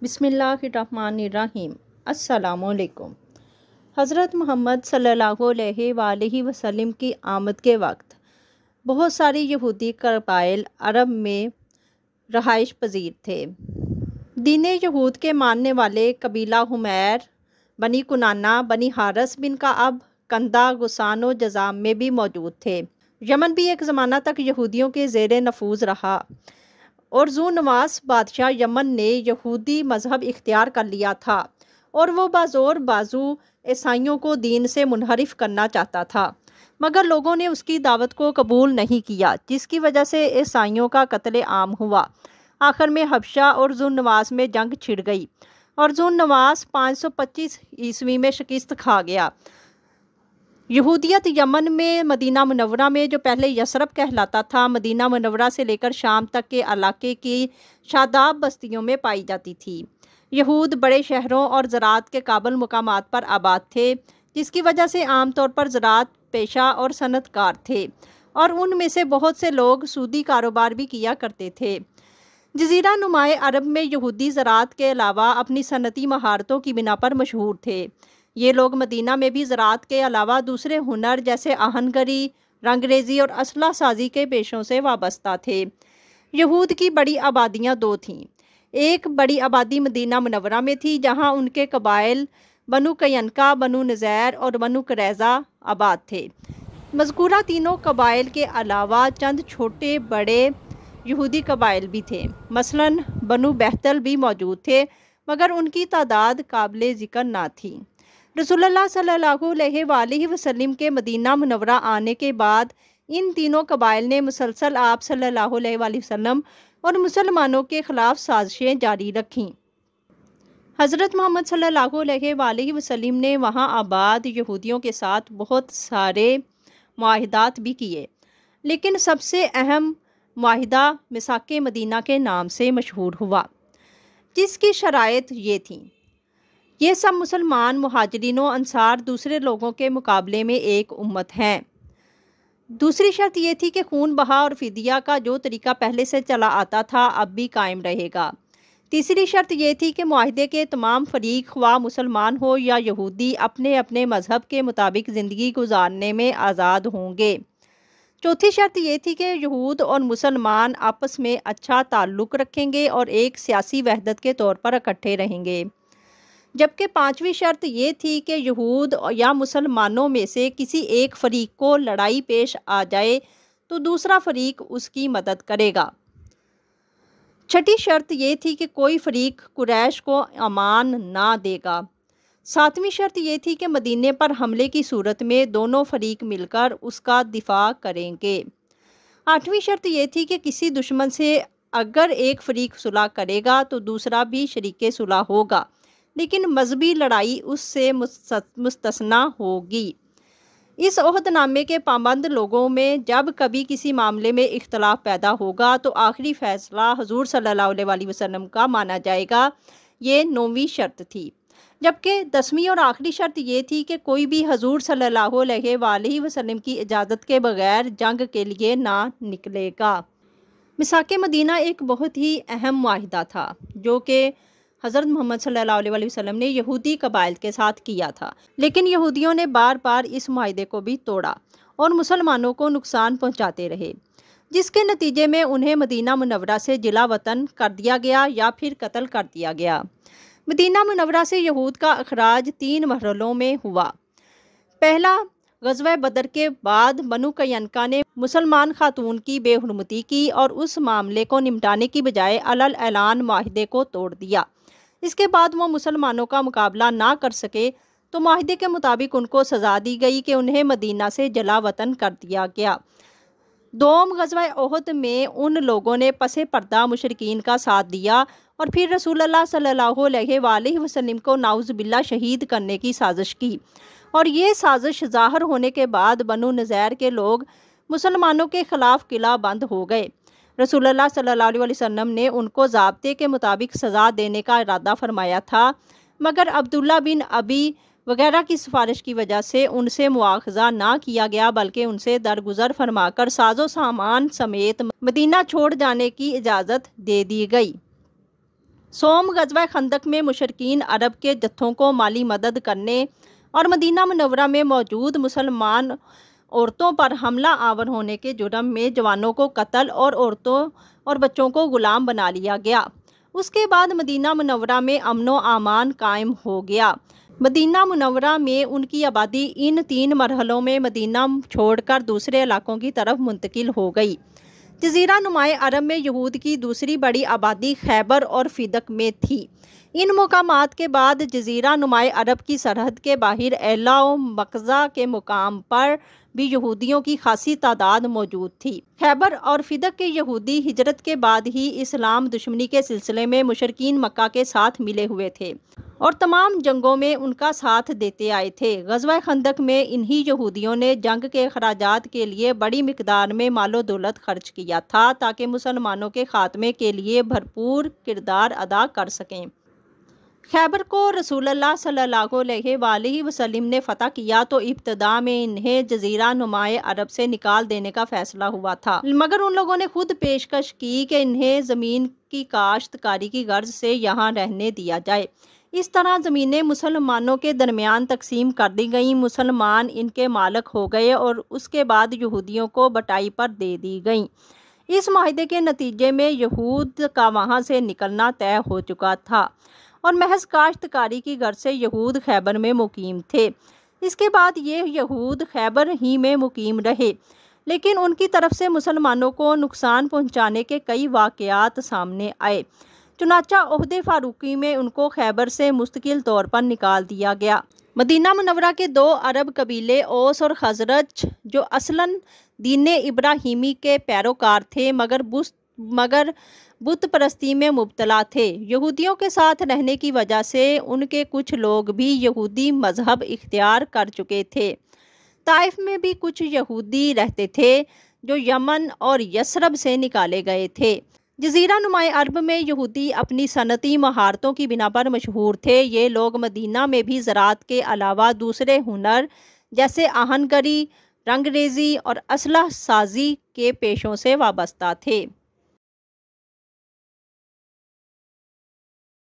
بسم اللہ الرحمن الرحیم۔ السلام علیکم۔ حضرت محمد صلی اللہ علیہ وآلہ وسلم کی آمد کے وقت بہت ساری یہودی قبائل عرب میں رہائش پذیر تھے۔ دین یہود کے ماننے والے قبیلہ حمیر، بنی کنانہ، بنی حارث بن کعب، کندہ، غسان و جذام میں بھی موجود تھے۔ یمن بھی ایک زمانہ تک یہودیوں کے زیر نفوذ رہا اور ذو نواس بادشاہ یمن نے یہودی مذہب اختیار کر لیا تھا اور وہ بازور بازو عیسائیوں کو دین سے منحرف کرنا چاہتا تھا، مگر لوگوں نے اس کی دعوت کو قبول نہیں کیا، جس کی وجہ سے عیسائیوں کا قتل عام ہوا۔ آخر میں حبشہ اور ذو نواس میں جنگ چھڑ گئی اور ذو نواس 525 عیسوی میں شکست کھا گیا۔ یہودیت یمن میں مدینہ منورہ میں، جو پہلے یثرب کہلاتا تھا، مدینہ منورہ سے لے کر شام تک کے علاقے کی شاداب بستیوں میں پائی جاتی تھی۔ یہود بڑے شہروں اور زراعت کے قابل مقامات پر آباد تھے، جس کی وجہ سے عام طور پر زراعت پیشہ اور صنعت کار تھے، اور ان میں سے بہت سے لوگ سودی کاروبار بھی کیا کرتے تھے۔ جزیرہ نماء عرب میں یہودی زراعت کے علاوہ اپنی صنعتی مہارتوں کی بنا پر مشہور تھے۔ یہ لوگ مدینہ میں بھی زراعت کے علاوہ دوسرے ہنر جیسے آہن گری، رنگ ریزی اور اسلحہ سازی کے پیشوں سے وابستہ تھے۔ یہود کی بڑی آبادیاں دو تھیں۔ ایک بڑی آبادی مدینہ منورہ میں تھی، جہاں ان کے قبائل بنو قینقاع، بنو نذیر اور بنو قریظہ آباد تھے۔ مذکورہ تینوں قبائل کے علاوہ چند چھوٹے بڑے یہودی قبائل بھی تھے، مثلاً بنو بہتل بھی موجود تھے، مگر ان کی تعداد قابل ذکر نہ تھی۔ رسول اللہ صلی اللہ علیہ وآلہ وسلم کے مدینہ منورہ آنے کے بعد ان تینوں قبائل نے مسلسل آپ صلی اللہ علیہ وآلہ وسلم اور مسلمانوں کے خلاف سازشیں جاری رکھیں۔ حضرت محمد صلی اللہ علیہ وآلہ وسلم نے وہاں آباد یہودیوں کے ساتھ بہت سارے معاہدات بھی کیے، لیکن سب سے اہم معاہدہ میثاق مدینہ کے نام سے مشہور ہوا، جس کی شرائط یہ تھیں: یہ سب مسلمان مہاجرین و انصار دوسرے لوگوں کے مقابلے میں ایک امت ہیں۔ دوسری شرط یہ تھی کہ خون بہا اور فدیہ کا جو طریقہ پہلے سے چلا آتا تھا اب بھی قائم رہے گا۔ تیسری شرط یہ تھی کہ معاہدے کے تمام فریق، خواہ مسلمان ہو یا یہودی، اپنے اپنے مذہب کے مطابق زندگی گزارنے میں آزاد ہوں گے۔ چوتھی شرط یہ تھی کہ یہود اور مسلمان آپس میں اچھا تعلق رکھیں گے اور ایک سیاسی وحدت کے طور پر اکٹھے رہیں گے، جبکہ پانچویں شرط یہ تھی کہ یہود یا مسلمانوں میں سے کسی ایک فریق کو لڑائی پیش آ جائے تو دوسرا فریق اس کی مدد کرے گا۔ چھٹی شرط یہ تھی کہ کوئی فریق قریش کو امان نہ دے گا۔ ساتویں شرط یہ تھی کہ مدینے پر حملے کی صورت میں دونوں فریق مل کر اس کا دفاع کریں گے۔ آٹھویں شرط یہ تھی کہ کسی دشمن سے اگر ایک فریق صلح کرے گا تو دوسرا بھی شریک صلح ہوگا، لیکن مذہبی لڑائی اس سے مستثنیٰ ہوگی۔ اس عہد نامے کے پابند لوگوں میں جب کبھی کسی معاملے میں اختلاف پیدا ہوگا تو آخری فیصلہ حضور صلی اللہ علیہ وآلہ وسلم کا مانا جائے گا۔ یہ 9ویں شرط تھی، جبکہ 10ویں اور آخری شرط یہ تھی کہ کوئی بھی حضور صلی اللہ علیہ وآلہ وسلم کی اجازت کے بغیر جنگ کے لیے نہ نکلے گا۔ میثاق مدینہ ایک بہت ہی اہم معاہدہ تھا جو کہ حضرت محمد صلی اللہ علیہ وآلہ وسلم نے یہودی قبائل کے ساتھ کیا تھا، لیکن یہودیوں نے بار بار اس معاہدے کو بھی توڑا اور مسلمانوں کو نقصان پہنچاتے رہے، جس کے نتیجے میں انہیں مدینہ منورہ سے جلا وطن کر دیا گیا یا پھر قتل کر دیا گیا۔ مدینہ منورہ سے یہود کا اخراج 3 مرحلوں میں ہوا۔ پہلا، غزوہ بدر کے بعد بنو قینقاع نے مسلمان خاتون کی بے حرمتی کی اور اس معاملے کو نمٹانے کی بجائے علل اعلان معاہدے کو توڑ دیا۔ اس کے بعد وہ مسلمانوں کا مقابلہ نہ کر سکے تو معاہدے کے مطابق ان کو سزا دی گئی کہ انہیں مدینہ سے جلا وطن کر دیا گیا۔ دوم، غزوہ احد میں ان لوگوں نے پس پردہ مشرکین کا ساتھ دیا اور پھر رسول اللہ صلی اللہ علیہ وآلہ وسلم کو نعوذ باللہ شہید کرنے کی سازش کی، اور یہ سازش ظاہر ہونے کے بعد بنو نذیر کے لوگ مسلمانوں کے خلاف قلعہ بند ہو گئے۔ رسول اللہ صلی اللہ علیہ وسلم نے ان کو ضابطے کے مطابق سزا دینے کا ارادہ فرمایا تھا، مگر عبداللہ بن ابی وغیرہ کی سفارش کی وجہ سے ان سے مواخذہ نہ کیا گیا، بلکہ ان سے درگزر فرما کر ساز و سامان سمیت مدینہ چھوڑ جانے کی اجازت دے دی گئی۔ سوم غزوہ خندق میں مشرکین عرب کے جتھوں کو مالی مدد کرنے اور مدینہ منورہ میں موجود مسلمان عورتوں پر حملہ آور ہونے کے جرم میں جوانوں کو قتل اور عورتوں اور بچوں کو غلام بنا لیا گیا۔ اس کے بعد مدینہ منورہ میں امن و امان قائم ہو گیا۔ مدینہ منورہ میں ان کی آبادی ان 3 مرحلوں میں مدینہ چھوڑ کر دوسرے علاقوں کی طرف منتقل ہو گئی۔ جزیرہ نمائے عرب میں یہود کی دوسری بڑی آبادی خیبر اور فدق میں تھی۔ ان مقامات کے بعد جزیرہ نمائے عرب کی سرحد کے باہر ایلا و مقزہ کے مقام پر بھی یہودیوں کی خاصی تعداد موجود تھی۔ خیبر اور فدق کے یہودی ہجرت کے بعد ہی اسلام دشمنی کے سلسلے میں مشرکین مکہ کے ساتھ ملے ہوئے تھے اور تمام جنگوں میں ان کا ساتھ دیتے آئے تھے۔ غزوہ خندق میں انہی یہودیوں نے جنگ کے اخراجات کے لیے بڑی مقدار میں مال و دولت خرچ کیا تھا تاکہ مسلمانوں کے خاتمے کے لیے بھرپور کردار ادا کر سکیں۔ خیبر کو رسول اللہ صلی اللہ علیہ وآلہ وسلم نے فتح کیا تو ابتدا میں انہیں جزیرہ نمائے عرب سے نکال دینے کا فیصلہ ہوا تھا، مگر ان لوگوں نے خود پیشکش کی کہ انہیں زمین کی کاشت کاری کی غرض سے یہاں رہنے دیا جائے۔ اس طرح زمینیں مسلمانوں کے درمیان تقسیم کر دی گئیں، مسلمان ان کے مالک ہو گئے اور اس کے بعد یہودیوں کو بٹائی پر دے دی گئیں۔ اس معاہدے کے نتیجے میں یہود کا وہاں سے نکلنا طے ہو چکا تھا اور محض کاشتکاری کی غرض سے یہود خیبر میں مقیم تھے۔ اس کے بعد یہ یہود خیبر ہی میں مقیم رہے، لیکن ان کی طرف سے مسلمانوں کو نقصان پہنچانے کے کئی واقعات سامنے آئے، چنانچہ عہد فاروقی میں ان کو خیبر سے مستقل طور پر نکال دیا گیا۔ مدینہ منورہ کے 2 عرب قبیلے اوس اور خزرج جو اصلاً دین ابراہیمی کے پیروکار تھے مگر بت پرستی میں مبتلا تھے، یہودیوں کے ساتھ رہنے کی وجہ سے ان کے کچھ لوگ بھی یہودی مذہب اختیار کر چکے تھے۔ طائف میں بھی کچھ یہودی رہتے تھے جو یمن اور یثرب سے نکالے گئے تھے۔ جزیرہ نمائے عرب میں یہودی اپنی صنعتی مہارتوں کی بنا پر مشہور تھے۔ یہ لوگ مدینہ میں بھی زراعت کے علاوہ دوسرے ہنر جیسے آہن گری، رنگ ریزی اور اسلحہ سازی کے پیشوں سے وابستہ تھے۔